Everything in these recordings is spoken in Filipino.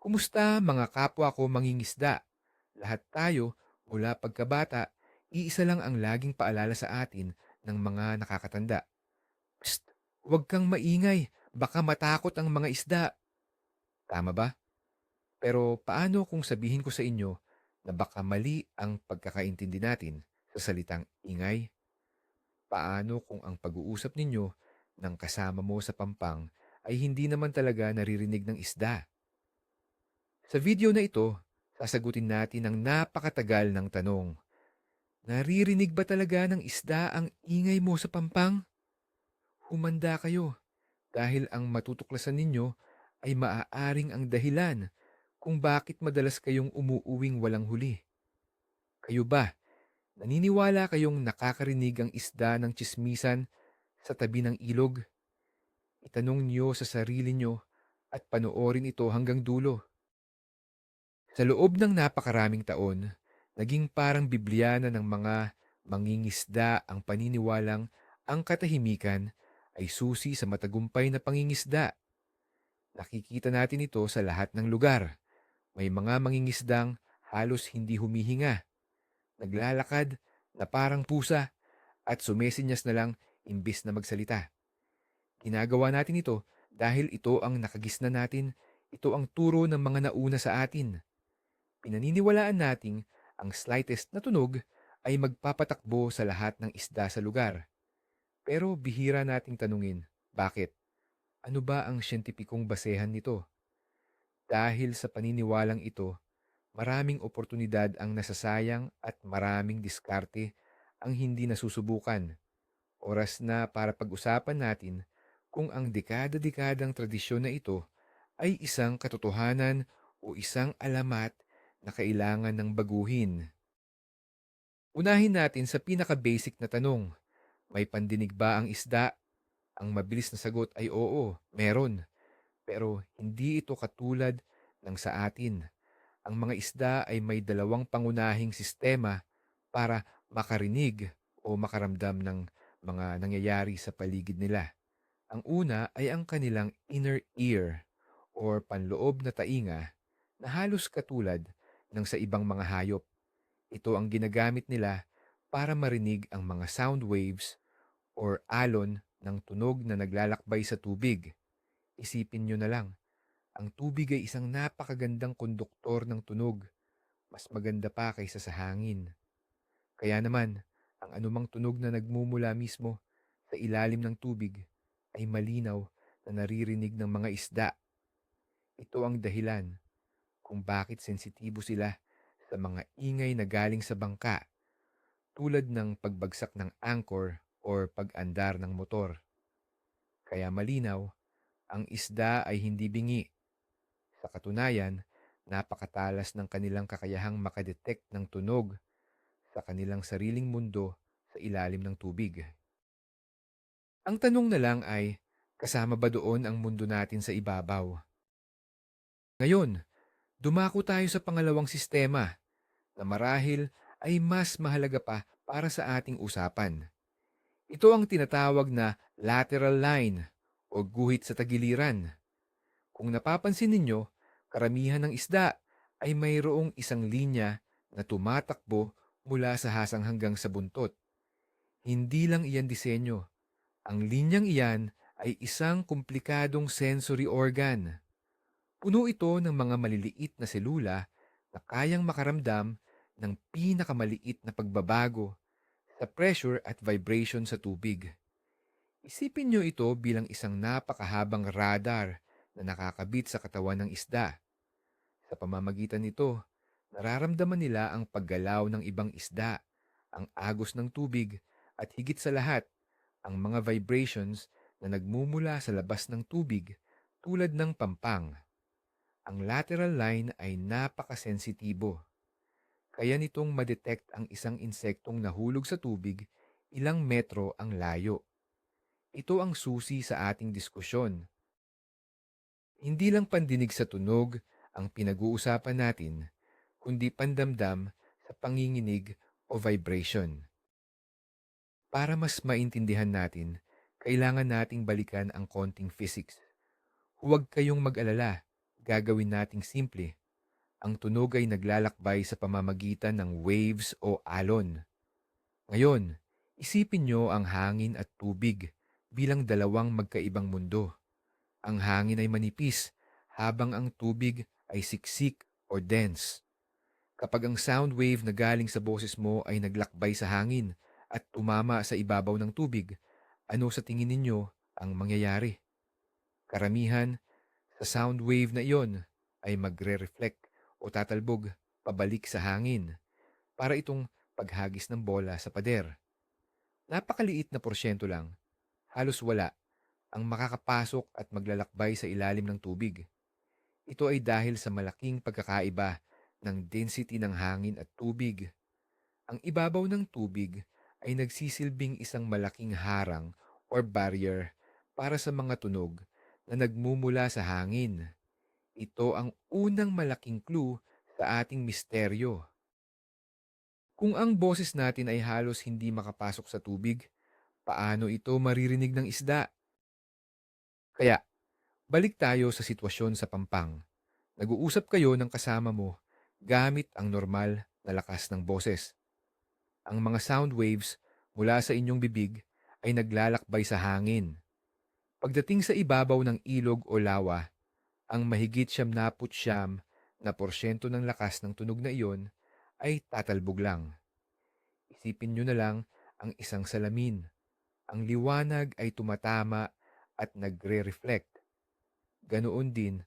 Kumusta mga kapwa ko mangingisda? Lahat tayo, mula pagkabata, iisa lang ang laging paalala sa atin ng mga nakakatanda. Psst! Huwag kang maingay, baka matakot ang mga isda. Tama ba? Pero paano kung sabihin ko sa inyo na baka mali ang pagkakaintindi natin sa salitang ingay? Paano kung ang pag-uusap ninyo ng kasama mo sa pampang ay hindi naman talaga naririnig ng isda? Sa video na ito, sasagutin natin ang napakatagal ng tanong. Naririnig ba talaga ng isda ang ingay mo sa pampang? Humanda kayo dahil ang matutuklasan ninyo ay maaaring ang dahilan kung bakit madalas kayong umuuwing walang huli. Kayo ba, naniniwala kayong nakakarinig ang isda ng tsismisan sa tabi ng ilog? Itanong niyo sa sarili niyo at panoorin ito hanggang dulo. Sa loob ng napakaraming taon, naging parang Bibliana ng mga mangingisda ang paniniwalang ang katahimikan ay susi sa matagumpay na pangingisda. Nakikita natin ito sa lahat ng lugar. May mga mangingisdang halos hindi humihinga, naglalakad na parang pusa at sumesinyas na lang imbis na magsalita. Ginagawa natin ito dahil ito ang nakagisna natin, ito ang turo ng mga nauna sa atin. Pinaniniwalaan nating ang slightest na tunog ay magpapatakbo sa lahat ng isda sa lugar. Pero bihira nating tanungin, bakit? Ano ba ang siyentipikong basehan nito? Dahil sa paniniwalang ito, maraming oportunidad ang nasasayang at maraming diskarte ang hindi nasusubukan. Oras na para pag-usapan natin kung ang dekada-dekadang tradisyon na ito ay isang katotohanan o isang alamat na kailangan ng baguhin. Unahin natin sa pinaka-basic na tanong, may pandinig ba ang isda? Ang mabilis na sagot ay oo, meron. Pero hindi ito katulad ng sa atin. Ang mga isda ay may dalawang pangunahing sistema para makarinig o makaramdam ng mga nangyayari sa paligid nila. Ang una ay ang kanilang inner ear or panloob na tainga na halos katulad ng sa ibang mga hayop. Ito ang ginagamit nila para marinig ang mga sound waves or alon ng tunog na naglalakbay sa tubig. Isipin nyo na lang, ang tubig ay isang napakagandang konduktor ng tunog, mas maganda pa kaysa sa hangin. Kaya naman, ang anumang tunog na nagmumula mismo sa ilalim ng tubig ay malinaw na naririnig ng mga isda. Ito ang dahilan kung bakit sensitibo sila sa mga ingay na galing sa bangka, tulad ng pagbagsak ng anchor or pag-andar ng motor. Kaya malinaw, ang isda ay hindi bingi. Sa katunayan, napakatalas ng kanilang kakayahang makadetect ng tunog sa kanilang sariling mundo sa ilalim ng tubig. Ang tanong na lang ay, kasama ba doon ang mundo natin sa ibabaw? Ngayon, dumako tayo sa pangalawang sistema na marahil ay mas mahalaga pa para sa ating usapan. Ito ang tinatawag na lateral line o guhit sa tagiliran. Kung napapansin ninyo, karamihan ng isda ay mayroong isang linya na tumatakbo mula sa hasang hanggang sa buntot. Hindi lang iyan disenyo. Ang linyang iyan ay isang komplikadong sensory organ. Puno ito ng mga maliliit na selula na kayang makaramdam ng pinakamaliit na pagbabago sa pressure at vibration sa tubig. Isipin nyo ito bilang isang napakahabang radar na nakakabit sa katawan ng isda. Sa pamamagitan nito, nararamdaman nila ang paggalaw ng ibang isda, ang agos ng tubig, at higit sa lahat, ang mga vibrations na nagmumula sa labas ng tubig tulad ng pampang. Ang lateral line ay napakasensitibo. Kaya nitong madetect ang isang insektong nahulog sa tubig ilang metro ang layo. Ito ang susi sa ating diskusyon. Hindi lang pandinig sa tunog ang pinag-uusapan natin, kundi pandamdam sa panginginig o vibration. Para mas maintindihan natin, kailangan nating balikan ang konting physics. Huwag kayong mag-alala, Gagawin nating simple. Ang tunog ay naglalakbay sa pamamagitan ng waves o alon. Ngayon, isipin nyo ang hangin at tubig bilang dalawang magkaibang mundo. Ang hangin ay manipis, habang ang tubig ay siksik o dense. Kapag ang sound wave na galing sa boses mo ay naglakbay sa hangin at tumama sa ibabaw ng tubig, ano sa tingin ninyo ang mangyayari? Karamihan, sa sound wave na iyon ay magre-reflect o tatalbog pabalik sa hangin para itong paghagis ng bola sa pader. Napakaliit na porsyento lang, halos wala, ang makakapasok at maglalakbay sa ilalim ng tubig. Ito ay dahil sa malaking pagkakaiba ng density ng hangin at tubig. Ang ibabaw ng tubig ay nagsisilbing isang malaking harang or barrier para sa mga tunog na nagmumula sa hangin. Ito ang unang malaking clue sa ating misteryo. Kung ang boses natin ay halos hindi makapasok sa tubig, paano ito maririnig ng isda? Kaya, balik tayo sa sitwasyon sa Pampang. Nag-uusap kayo ng kasama mo gamit ang normal na lakas ng boses. Ang mga sound waves mula sa inyong bibig ay naglalakbay sa hangin. Pagdating sa ibabaw ng ilog o lawa, ang mahigit 99% ng lakas ng tunog na iyon ay tatalbog lang. Isipin nyo na lang ang isang salamin. Ang liwanag ay tumatama at nagre-reflect. Ganoon din,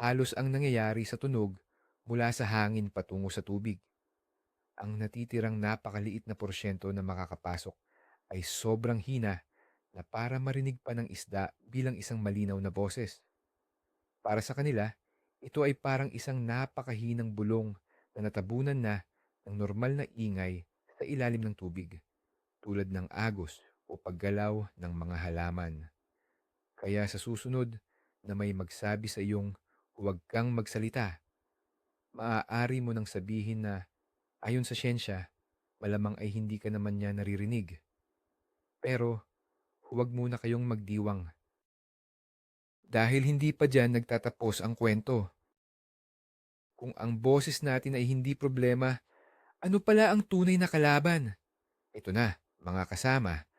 halos ang nangyayari sa tunog mula sa hangin patungo sa tubig. Ang natitirang napakaliit na porsyento na makakapasok ay sobrang hina na para marinig pa ng isda bilang isang malinaw na boses. Para sa kanila, ito ay parang isang napakahinang bulong na natabunan na ng normal na ingay sa ilalim ng tubig, tulad ng agos o paggalaw ng mga halaman. Kaya sa susunod na may magsabi sa iyong huwag kang magsalita, maaari mo nang sabihin na ayon sa siyensya, malamang ay hindi ka naman niya naririnig. Pero huwag muna kayong magdiwang dahil hindi pa diyan nagtatapos ang kwento. Kung ang boses natin ay hindi problema, ano pala ang tunay na kalaban? Ito na, mga kasama,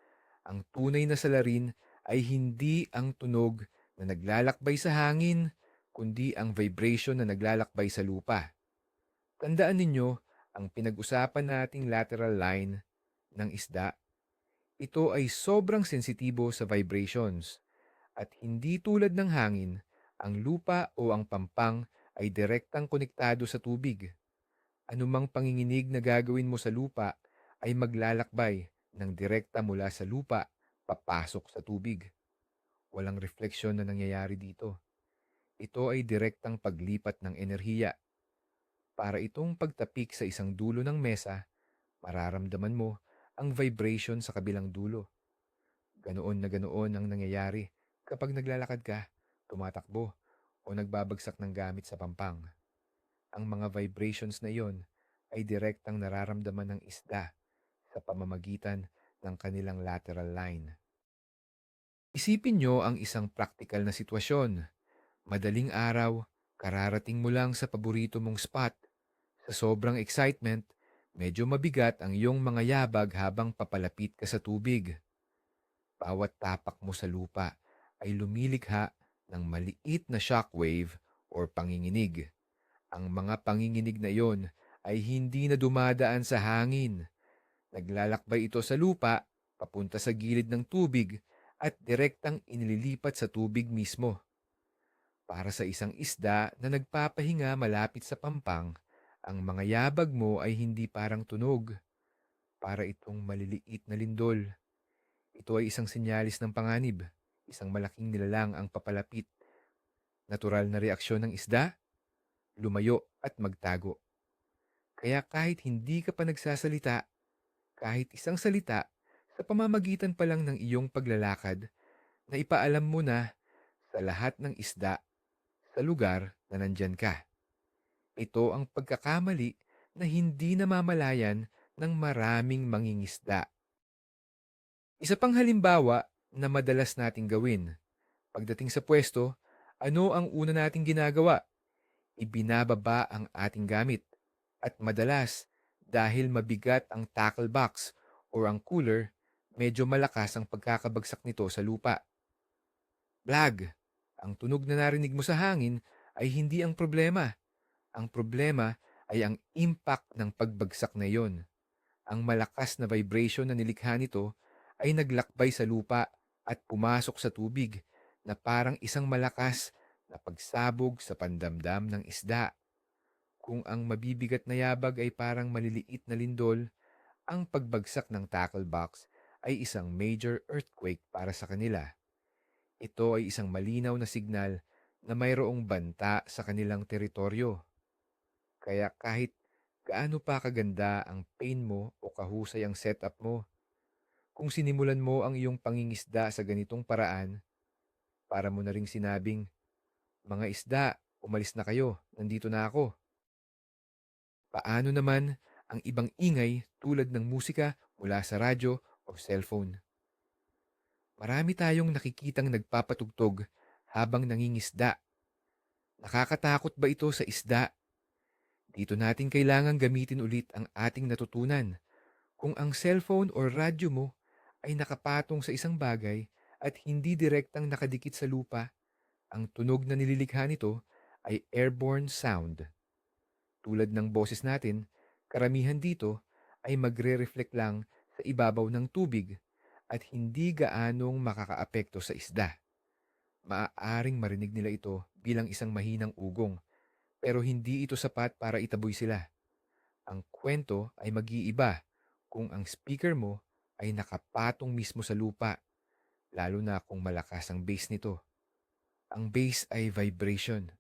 ang tunay na salarin ay hindi ang tunog na naglalakbay sa hangin, kundi ang vibration na naglalakbay sa lupa. Tandaan ninyo, ang pinag-usapan nating lateral line ng isda, ito ay sobrang sensitibo sa vibrations at hindi tulad ng hangin, ang lupa o ang pampang ay direktang konektado sa tubig. Anumang panginginig na gagawin mo sa lupa ay maglalakbay ng direkta mula sa lupa papasok sa tubig. Walang refleksyon na nangyayari dito. Ito ay direktang paglipat ng enerhiya. Para itong pagtapik sa isang dulo ng mesa, mararamdaman mo ang vibration sa kabilang dulo. Ganoon ang nangyayari kapag naglalakad ka, tumatakbo, o nagbabagsak ng gamit sa pampang. Ang mga vibrations na iyon ay direktang nararamdaman ng isda sa pamamagitan ng kanilang lateral line. Isipin nyo ang isang praktikal na sitwasyon. Madaling araw, kararating mo lang sa paborito mong spot. Sa sobrang excitement, medyo mabigat ang iyong mga yabag habang papalapit ka sa tubig. Bawat tapak mo sa lupa ay lumilikha ng maliit na shockwave or panginginig. Ang mga panginginig na iyon ay hindi na dumadaan sa hangin. Naglalakbay ito sa lupa, papunta sa gilid ng tubig at direktang inililipat sa tubig mismo. Para sa isang isda na nagpapahinga malapit sa pampang, ang mga yabag mo ay hindi parang tunog. Para itong maliliit na lindol. Ito ay isang sinyalis ng panganib. Isang malaking nilalang ang papalapit. Natural na reaksyon ng isda, lumayo at magtago. Kaya kahit hindi ka pa nagsasalita, kahit isang salita, sa pamamagitan pa lang ng iyong paglalakad, na ipaalam mo na sa lahat ng isda sa lugar na nandyan ka. Ito ang pagkakamali na hindi namamalayan ng maraming mangingisda. Isa pang halimbawa na madalas nating gawin. Pagdating sa pwesto, ano ang una nating ginagawa? ibinababa ang ating gamit. At madalas, dahil mabigat ang tackle box o ang cooler, medyo malakas ang pagkakabagsak nito sa lupa. Blag, ang tunog na narinig mo sa hangin ay hindi ang problema. Ang problema ay ang impact ng pagbagsak na iyon. Ang malakas na vibration na nilikha nito ay naglakbay sa lupa at pumasok sa tubig na parang isang malakas na pagsabog sa pandamdam ng isda. Kung ang mabibigat na yabag ay parang maliliit na lindol, ang pagbagsak ng tackle box ay isang major earthquake para sa kanila. Ito ay isang malinaw na signal na mayroong banta sa kanilang teritoryo. Kaya kahit gaano pa kaganda ang pain mo o kahusay ang setup mo, kung sinimulan mo ang iyong pangingisda sa ganitong paraan, para mo na ring sinabing, mga isda, umalis na kayo, nandito na ako. Paano naman ang ibang ingay tulad ng musika mula sa radyo o cellphone? Marami tayong nakikitang nagpapatugtog habang nangingisda. Nakakatakot ba ito sa isda? Dito natin kailangang gamitin ulit ang ating natutunan. Kung ang cellphone o radyo mo ay nakapatong sa isang bagay at hindi direktang nakadikit sa lupa, ang tunog na nililikha nito ay airborne sound. Tulad ng boses natin, karamihan dito ay magre-reflect lang sa ibabaw ng tubig at hindi gaanong makakaapekto sa isda. Maaaring marinig nila ito bilang isang mahinang ugong, pero hindi ito sapat para itaboy sila. Ang kwento ay mag-iiba kung ang speaker mo ay nakapatong mismo sa lupa, lalo na kung malakas ang bass nito. Ang bass ay vibration.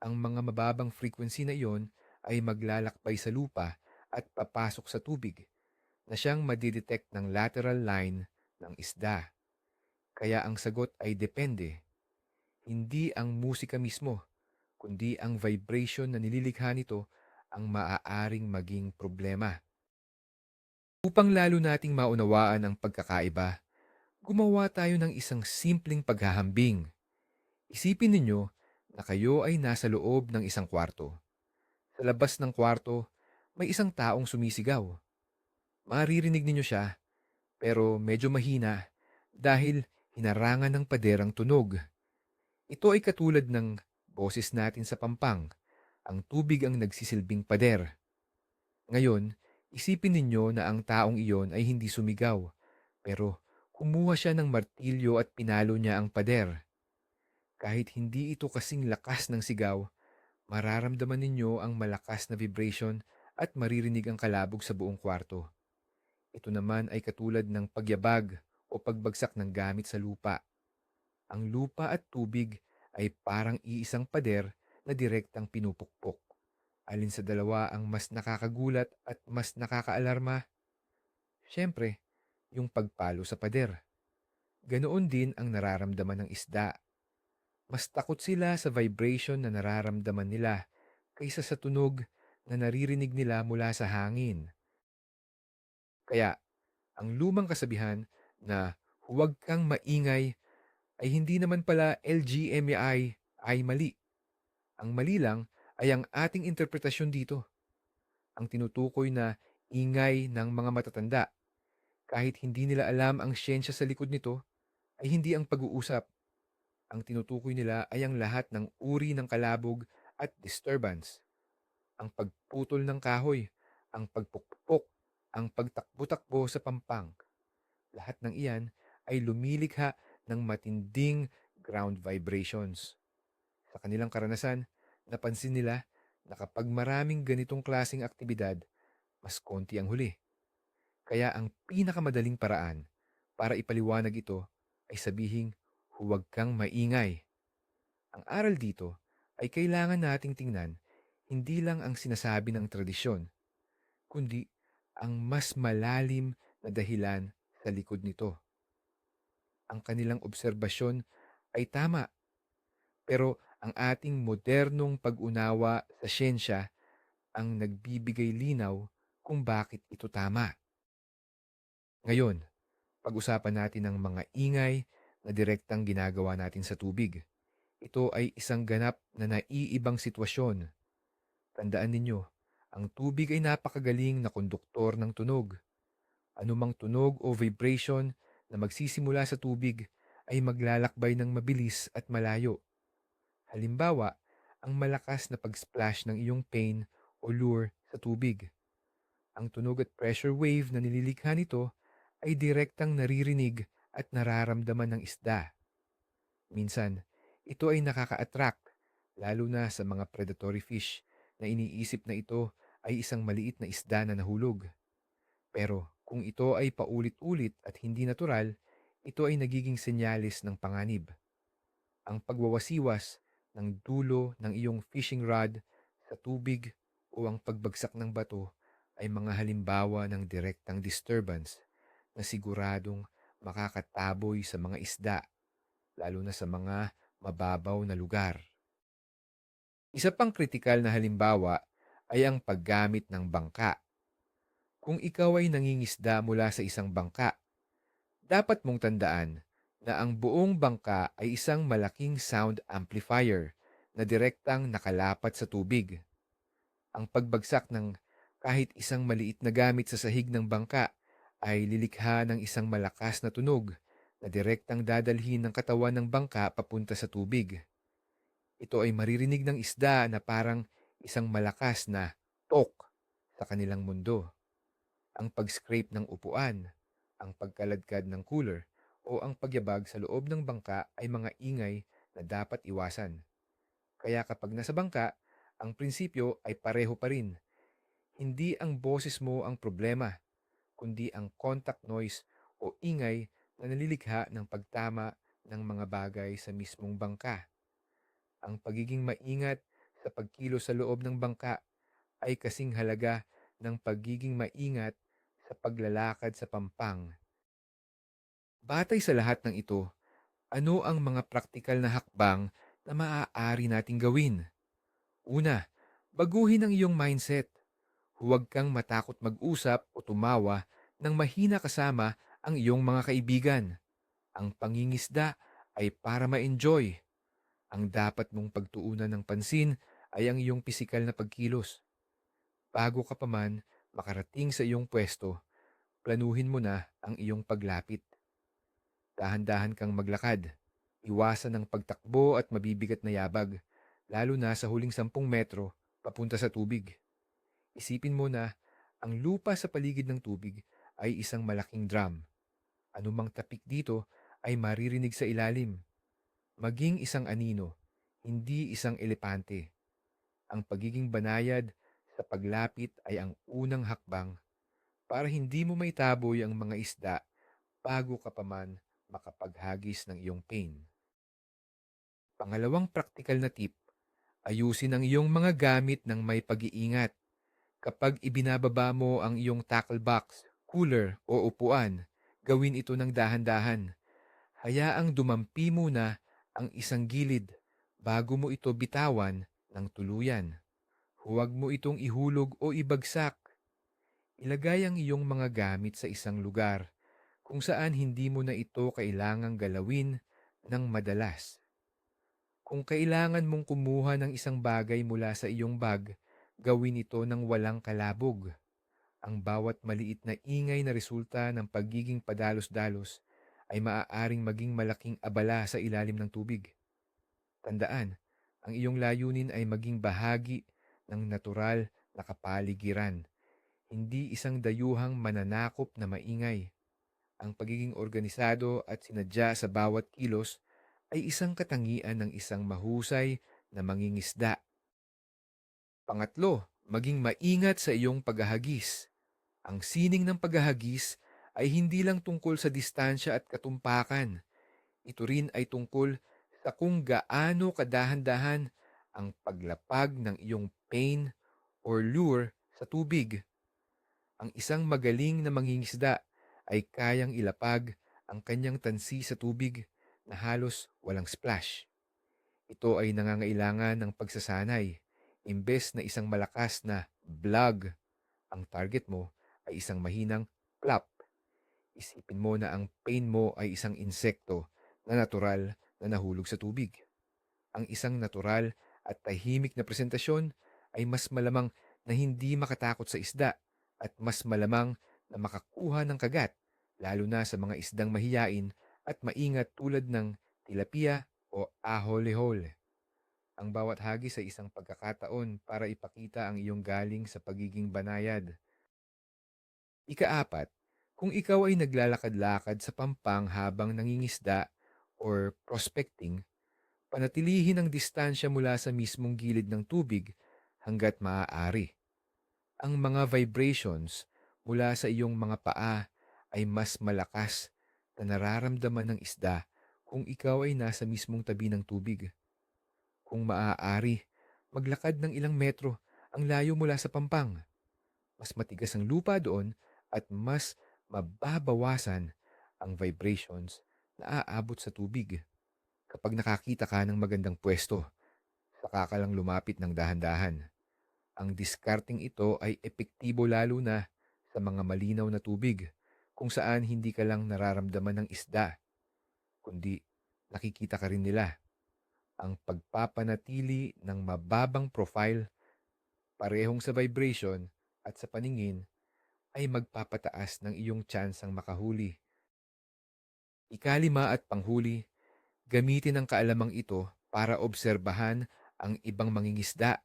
Ang mga mababang frequency na iyon ay maglalakbay sa lupa at papasok sa tubig na siyang madidetect ng lateral line ng isda. Kaya ang sagot ay depende. Hindi ang musika mismo, kundi ang vibration na nililikha nito ang maaaring maging problema. Upang lalo nating maunawaan ang pagkakaiba, gumawa tayo ng isang simpleng paghahambing. Isipin ninyo na kayo ay nasa loob ng isang kwarto. Sa labas ng kwarto, may isang taong sumisigaw. Maririnig ninyo siya, pero medyo mahina dahil hinarangan ng pader ang tunog. Ito ay katulad ng boses natin sa pampang. Ang tubig ang nagsisilbing pader. Ngayon, isipin ninyo na ang taong iyon ay hindi sumigaw, pero kumuha siya ng martilyo at pinalo niya ang pader. Kahit hindi ito kasing lakas ng sigaw, mararamdaman ninyo ang malakas na vibration at maririnig ang kalabog sa buong kwarto. Ito naman ay katulad ng pagyabag o pagbagsak ng gamit sa lupa. Ang lupa at tubig ay parang iisang pader na direktang pinupukpok. Alin sa dalawa ang mas nakakagulat at mas nakakaalarma? Siyempre, yung pagpalo sa pader. Ganoon din ang nararamdaman ng isda. Mas takot sila sa vibration na nararamdaman nila kaysa sa tunog na naririnig nila mula sa hangin. Kaya, ang lumang kasabihan na huwag kang maingay ay hindi naman pala LGMAI ay mali. Ang mali lang ay ang ating interpretasyon dito. Ang tinutukoy na ingay ng mga matatanda. Kahit hindi nila alam ang siyensya sa likod nito, ay hindi ang pag-uusap. Ang tinutukoy nila ay ang lahat ng uri ng kalabog at disturbance. Ang pagputol ng kahoy, ang pagpukpok, ang pagtakbo-takbo sa pampang. Lahat ng iyan ay lumilikha ng matinding ground vibrations. Sa kanilang karanasan, napansin nila na kapag maraming ganitong klasing aktibidad, mas konti ang huli. Kaya ang pinakamadaling paraan para ipaliwanag ito ay sabihing huwag kang maingay. Ang aral dito ay kailangan nating tingnan hindi lang ang sinasabi ng tradisyon, kundi ang mas malalim na dahilan sa likod nito. Ang kanilang obserbasyon ay tama, pero ang ating modernong pag-unawa sa siyensya ang nagbibigay linaw kung bakit ito tama. Ngayon, pag-usapan natin ang mga ingay na direktang ginagawa natin sa tubig. Ito ay isang ganap na naiibang sitwasyon. Tandaan ninyo, ang tubig ay napakagaling na konduktor ng tunog. Anumang tunog o vibration na magsisimula sa tubig ay maglalakbay ng mabilis at malayo. Halimbawa, ang malakas na pag-splash ng iyong pain o lure sa tubig. Ang tunog at pressure wave na nililikha nito ay direktang naririnig at nararamdaman ng isda. Minsan, ito ay nakaka-attract, lalo na sa mga predatory fish na iniisip na ito ay isang maliit na isda na nahulog. Pero kung ito ay paulit-ulit at hindi natural, ito ay nagiging senyalis ng panganib. Ang pagwawasiwas ng dulo ng iyong fishing rod sa tubig o ang pagbagsak ng bato ay mga halimbawa ng direktang disturbance na siguradong makakataboy sa mga isda, lalo na sa mga mababaw na lugar. Isa pang kritikal na halimbawa ay ang paggamit ng bangka. Kung ikaw ay nangingisda mula sa isang bangka, dapat mong tandaan na ang buong bangka ay isang malaking sound amplifier na direktang nakalapat sa tubig. Ang pagbagsak ng kahit isang maliit na gamit sa sahig ng bangka ay lilikha ng isang malakas na tunog na direktang dadalhin ng katawan ng bangka papunta sa tubig. Ito ay maririnig ng isda na parang isang malakas na tok sa kanilang mundo. Ang pag-scrape ng upuan, ang pagkaladkad ng cooler, o ang pagyabag sa loob ng bangka ay mga ingay na dapat iwasan. Kaya kapag nasa bangka, ang prinsipyo ay pareho pa rin. Hindi ang boses mo ang problema, kundi ang contact noise o ingay na nalilikha ng pagtama ng mga bagay sa mismong bangka. Ang pagiging maingat sa pagkilos sa loob ng bangka ay kasing halaga ng pagiging maingat sa paglalakad sa pampang. Batay sa lahat ng ito, ano ang mga praktikal na hakbang na maaari nating gawin? Una, baguhin ang iyong mindset. Huwag kang matakot mag-usap o tumawa ng mahina kasama ang iyong mga kaibigan. Ang pangingisda ay para ma-enjoy. Ang dapat mong pagtuunan ng pansin ay ang iyong pisikal na pagkilos. Bago ka pa man makarating sa iyong pwesto, planuhin mo na ang iyong paglapit. Dahan-dahan kang maglakad. Iwasan ang pagtakbo at mabibigat na yabag, lalo na sa huling 10 metro papunta sa tubig. Isipin mo na ang lupa sa paligid ng tubig ay isang malaking drum. Anumang tapik dito ay maririnig sa ilalim. Maging isang anino, hindi isang elepante. Ang pagiging banayad sa paglapit ay ang unang hakbang para hindi mo maitaboy ang mga isda bago ka pa man makapaghagis ng iyong pain. Pangalawang praktikal na tip, ayusin ang iyong mga gamit ng may pag-iingat. Kapag ibinababa mo ang iyong tackle box, cooler o upuan, gawin ito ng dahan-dahan. Hayaang dumampi muna ang isang gilid bago mo ito bitawan ng tuluyan. Huwag mo itong ihulog o ibagsak. Ilagay ang iyong mga gamit sa isang lugar kung saan hindi mo na ito kailangang galawin ng madalas. Kung kailangan mong kumuha ng isang bagay mula sa iyong bag, gawin ito ng walang kalabog. Ang bawat maliit na ingay na resulta ng pagiging padalos-dalos ay maaaring maging malaking abala sa ilalim ng tubig. Tandaan, ang iyong layunin ay maging bahagi ng natural na kapaligiran, hindi isang dayuhang mananakop na maingay. Ang pagiging organisado at sinadya sa bawat kilos ay isang katangian ng isang mahusay na mangingisda. Pangatlo, maging maingat sa iyong paghahagis. Ang sining ng paghahagis ay hindi lang tungkol sa distansya at katumpakan. Ito rin ay tungkol sa kung gaano kadahan-dahan ang paglapag ng iyong pain or lure sa tubig. Ang isang magaling na mangingisda ay kayang ilapag ang kanyang tansi sa tubig na halos walang splash. Ito ay nangangailangan ng pagsasanay. Imbes na isang malakas na blog, ang target mo ay isang mahinang plop. Isipin mo na ang pain mo ay isang insekto na natural na nahulog sa tubig. Ang isang natural at tahimik na presentasyon ay mas malamang na hindi makatakot sa isda at mas malamang na makakuha ng kagat, lalo na sa mga isdang mahiyain at maingat tulad ng tilapia o aholehole. Ang bawat hagis ay isang pagkakataon para ipakita ang iyong galing sa pagiging banayad. Ikaapat, kung ikaw ay naglalakad-lakad sa pampang habang nangingisda or prospecting, panatilihin ang distansya mula sa mismong gilid ng tubig hanggat maaari. Ang mga vibrations mula sa iyong mga paa ay mas malakas na nararamdaman ng isda kung ikaw ay nasa mismong tabi ng tubig. Kung maaari, maglakad ng ilang metro ang layo mula sa pampang. Mas matigas ang lupa doon at mas mababawasan ang vibrations na aabot sa tubig. Kapag nakakita ka ng magandang pwesto, saka ka lang lumapit ng dahan-dahan. Ang diskarting ito ay epektibo lalo na sa mga malinaw na tubig, kung saan hindi ka lang nararamdaman ng isda, kundi nakikita ka rin nila. Ang pagpapanatili ng mababang profile, parehong sa vibration at sa paningin, ay magpapataas ng iyong tsansang makahuli. Ikalima at panghuli, gamitin ang kaalamang ito para obserbahan ang ibang mangingisda.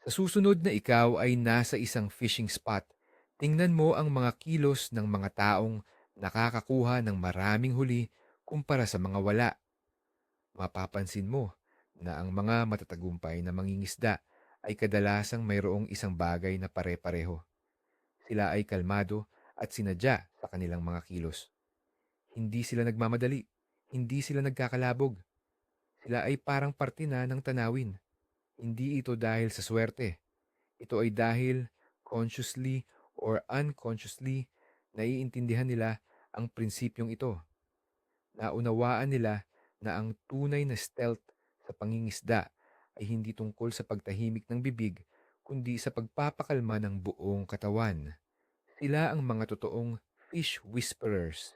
Sa susunod na ikaw ay nasa isang fishing spot, tingnan mo ang mga kilos ng mga taong nakakakuha ng maraming huli kumpara sa mga wala. Mapapansin mo na ang mga matatagumpay na mangingisda ay kadalasang mayroong isang bagay na pare-pareho. Sila ay kalmado at sinadya sa kanilang mga kilos. Hindi sila nagmamadali, hindi sila nagkakalabog. Sila ay parang parte na ng tanawin. Hindi ito dahil sa swerte. Ito ay dahil consciously or unconsciously naiintindihan nila ang prinsipyong ito. Naunawaan nila na ang tunay na stealth sa pangingisda ay hindi tungkol sa pagtahimik ng bibig, kundi sa pagpapakalma ng buong katawan. Sila ang mga totoong fish whisperers.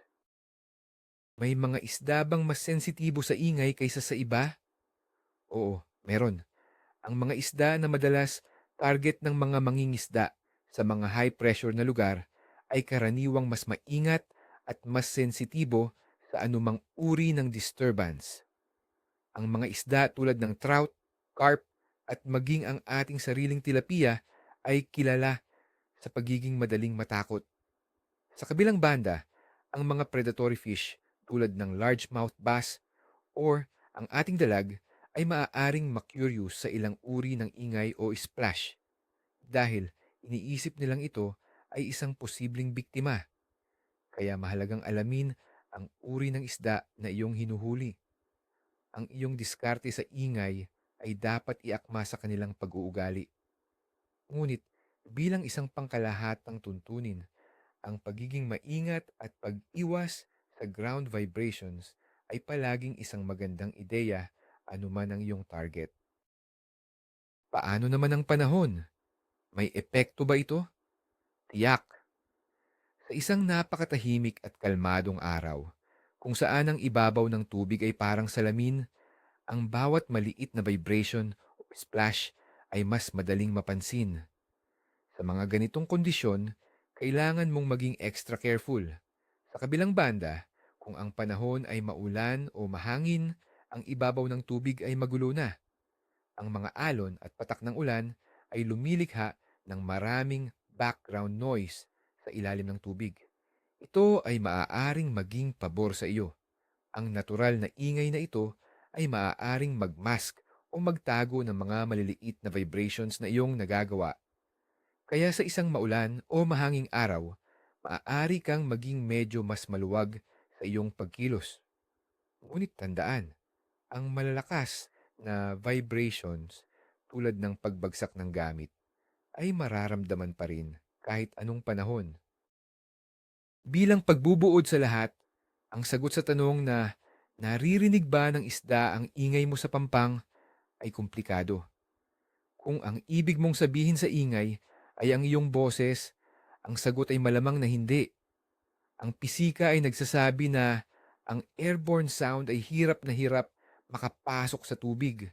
May mga isda bang mas sensitibo sa ingay kaysa sa iba? Oo, meron. Ang mga isda na madalas target ng mga mangingisda sa mga high-pressure na lugar ay karaniwang mas maingat at mas sensitibo sa anumang uri ng disturbance. Ang mga isda tulad ng trout, carp, at maging ang ating sariling tilapia ay kilala sa pagiging madaling matakot. Sa kabilang banda, ang mga predatory fish tulad ng largemouth bass or ang ating dalag ay maaaring ma-curious sa ilang uri ng ingay o splash dahil iniisip nilang ito ay isang posibleng biktima. Kaya mahalagang alamin ang uri ng isda na iyong hinuhuli. Ang iyong diskarte sa ingay ay dapat iakma sa kanilang pag-uugali. Ngunit bilang isang pangkalahatang tuntunin, ang pagiging maingat at pag-iwas sa ground vibrations ay palaging isang magandang ideya anuman ang iyong target. Paano naman ang panahon? May epekto ba ito? Tiyak. Sa isang napakatahimik at kalmadong araw, kung saan ang ibabaw ng tubig ay parang salamin, ang bawat maliit na vibration o splash ay mas madaling mapansin. Sa mga ganitong kondisyon, kailangan mong maging extra careful. Sa kabilang banda, kung ang panahon ay maulan o mahangin, ang ibabaw ng tubig ay magulo na. Ang mga alon at patak ng ulan ay lumilikha ng maraming background noise sa ilalim ng tubig. Ito ay maaaring maging pabor sa iyo. Ang natural na ingay na ito ay maaaring magmask o magtago ng mga maliliit na vibrations na iyong nagagawa. Kaya sa isang maulan o mahanging araw, maaari kang maging medyo mas maluwag sa iyong pagkilos. Ngunit tandaan, ang malalakas na vibrations tulad ng pagbagsak ng gamit ay mararamdaman pa rin kahit anong panahon. Bilang pagbubuod sa lahat, ang sagot sa tanong na naririnig ba ng isda ang ingay mo sa pampang ay komplikado. Kung ang ibig mong sabihin sa ingay ay ang iyong boses, ang sagot ay malamang na hindi. Ang pisika ay nagsasabi na ang airborne sound ay hirap na hirap makapasok sa tubig.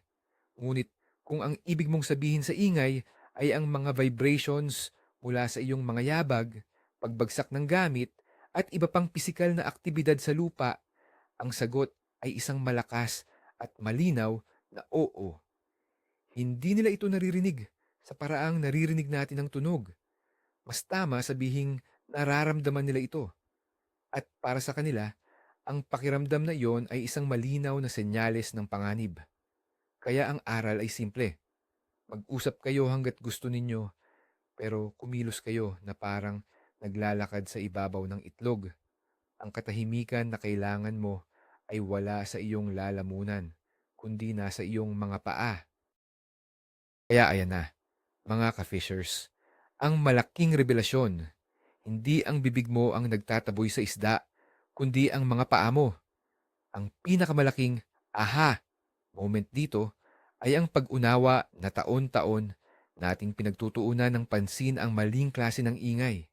Ngunit kung ang ibig mong sabihin sa ingay ay ang mga vibrations mula sa iyong mga yabag, pagbagsak ng gamit, at iba pang pisikal na aktibidad sa lupa, ang sagot ay isang malakas at malinaw na oo. Hindi nila ito naririnig sa paraang naririnig natin ang tunog. Mas tama sabihing nararamdaman nila ito. At para sa kanila, ang pakiramdam na iyon ay isang malinaw na senyales ng panganib. Kaya ang aral ay simple. Mag-usap kayo hanggat gusto ninyo, pero kumilos kayo na parang naglalakad sa ibabaw ng itlog. Ang katahimikan na kailangan mo ay wala sa iyong lalamunan, kundi nasa iyong mga paa. Kaya ayan na, mga ka-fishers, ang malaking revelasyon, hindi ang bibig mo ang nagtataboy sa isda, kundi ang mga paa mo. Ang pinakamalaking aha moment dito ay ang pag-unawa na taon-taon nating pinagtutuunan ng pansin ang maling klase ng ingay.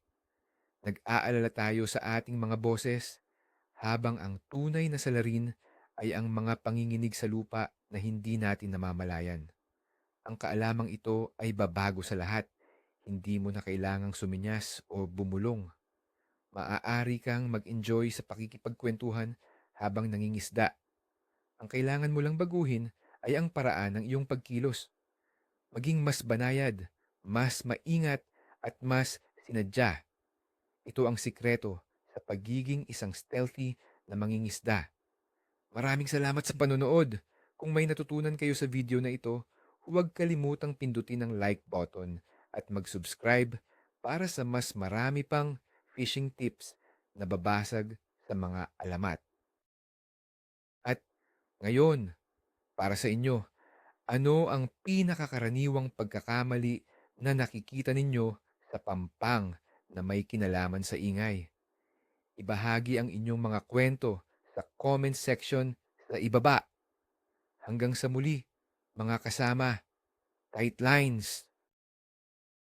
Nag-aalala tayo sa ating mga boses, habang ang tunay na salarin ay ang mga panginginig sa lupa na hindi natin namamalayan. Ang kaalamang ito ay babago sa lahat. Hindi mo na kailangang suminyas o bumulong. Maaari kang mag-enjoy sa pakikipagkwentuhan habang nangingisda. Ang kailangan mo lang baguhin ay ang paraan ng iyong pagkilos. Maging mas banayad, mas maingat, at mas sinadya. Ito ang sikreto sa pagiging isang stealthy na mangingisda. Maraming salamat sa panonood. Kung may natutunan kayo sa video na ito, huwag kalimutang pindutin ang like button at mag-subscribe para sa mas marami pang fishing tips na babasag sa mga alamat. At ngayon, para sa inyo, ano ang pinakakaraniwang pagkakamali na nakikita ninyo sa pampang na may kinalaman sa ingay? Ibahagi ang inyong mga kwento sa comment section sa ibaba. Hanggang sa muli, mga kasama, tight lines!